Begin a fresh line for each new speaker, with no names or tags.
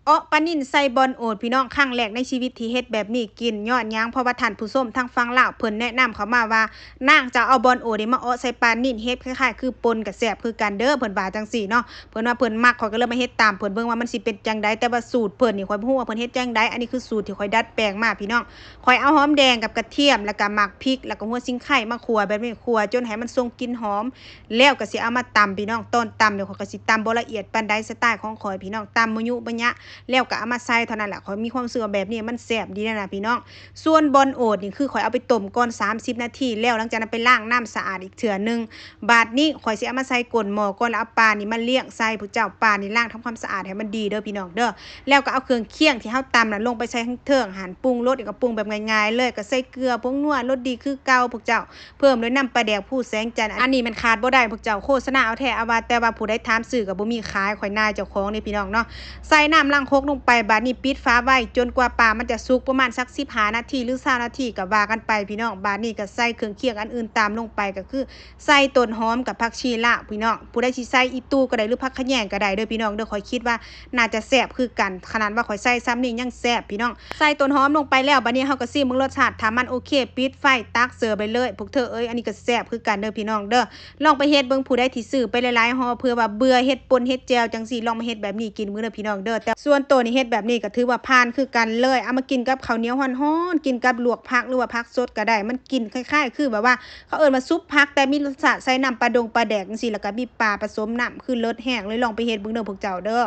ปลานิ่นใส่บอนโอดพี่น้องครั้งแรกในชีวิตที่เฮ็ดแบบนี้กินยอดยังเพราะว่าท่านผู้ชมทางฝั่งลาวเพิ่นแนะนำเข้ามาว่านางจะเอาบอนโอดนี่มาใส่ปลานิ่นเฮ็ดคล้ายๆคือปนกับแซ่บคือกันเด้อเพิ่นว่าจังซี่เนาะเพิ่นว่าเพิ่นมักข้อยก็เลยมาเฮ็ดตามเพิ่นเบิ่งว่ามันสิเป็นจังไดแต่ว่าสูตรเพิ่นนี่ข้อยบ่ฮู้ว่าเพิ่นเฮ็ดจังไดอันนี้คือสูตรที่ข้อยดัดแปลงมาพี่น้องข้อยเอาหอมแดงกับกระเทียมแล้วก็หมักพริกแล้วก็หัวสิงไข่มาคั่วแบบนี้คั่วจนให้มันส่งกลิ่นหอมแล้วก็สิเอามาตำพี่น้องตอนตำเดี๋ยวข้อยก็สิตำบ่ละเอียดปานใดสไตล์ของข้อยพี่น้องตำบ่ยุบ่ยะแล้วก็เอามาใส่เท่านั้นแหละข้อยมีความรู้สึกว่าแบบนี้มันแซ่บดีนะพี่น้องส่วนบอนโอดนี่คือข้อยเอาไปต้มก่อน30นาทีแล้วหลังจากนั้นไปล้างน้ำสะอาดอีกเทื่อนึงบาดนี้ข้อยสิเอามาใส่ก้นหม้อก่อนแล้วเอาปลานี่มาเลี้ยงใส่ผู้เจ้าปลานี่ล้างทำความสะอาดให้มันดีเด้อพี่น้องเด้อแล้วก็เอาเครื่องเคียงที่เฮาตำน่ะลงไปใส่ข้างเทิงหั่นปรุงรสก็ปรุงแบบง่ายๆเลยก็ใส่เกลือผงนัวรสดีคือเก่าพวกเจ้าเพิ่มด้วยน้ำปลาแดกผู้แสงจันทร์อันนี้มันขาดบ่ได้พวกเจ้าโฆษณาเอาแท้เอาว่าแต่ว่าผู้ใดถามซื้อก็บ่มีขายข่อยนายเจ้าของนี่พี่น้องเนาะใส่น้ำล้างคกลงไปบาดนี้ปิดฝาไว้จนกว่าปลามันจะสุกประมาณสัก15นาทีหรือ20นาทีก็ว่ากันไปพี่น้องบาดนี้ก็ใส่เครื่องเคียงอันอื่นตามลงไปก็คือใส่ต้นหอมกับผักชีลาวพี่น้องผู้ใดสิใส่อีตูก็ได้หรือผักขะแยงก็ได้เด้อพี่น้องเด้อข่อยคิดว่าน่าจะแซ่บคือกันขนาดว่าข่อยใส่ซ้ำนี่ยังแซ่บพี่น้องใส่ต้นหอมลงไปแล้วบัดนี้เฮาก็ซิมมึงรสชาติถ้ามันโอเคปิดไฟตักเสิร์ฟไปเลยพวกเธออันนี้ก็แซ่บคือกันเด้อพี่น้องเด้อลองไปเฮ็ดเบิ่งผู้ใดที่ซื้อไปหลายๆห่อเพื่อว่าเบื่อเฮ็ดป่นเฮ็ดแจ่วจังซี่ลองมาเฮ็ดแบบนี้กินมื้อเด้อพี่น้องเด้อแต่ส่วนตัวนี่เฮ็ดแบบนี้ก็ถือว่าผ่านคือกันเลยเอามากินกับข้าวเหนียวร้อนๆกินกับลวกผักหรือว่าผักสดก็ได้มันกินคล้ายๆคือแบบว่าเขาเอิ้นว่าซุปผักแต่มีรสชาติใส่น้ำปลาดงปลาแดกจังซี่แล้วก็มีปลาผสมน้ำคือเลิศแห้งเลยลองไปเฮ็ดเบิ่งเด้อพวกเจ้าเด้อ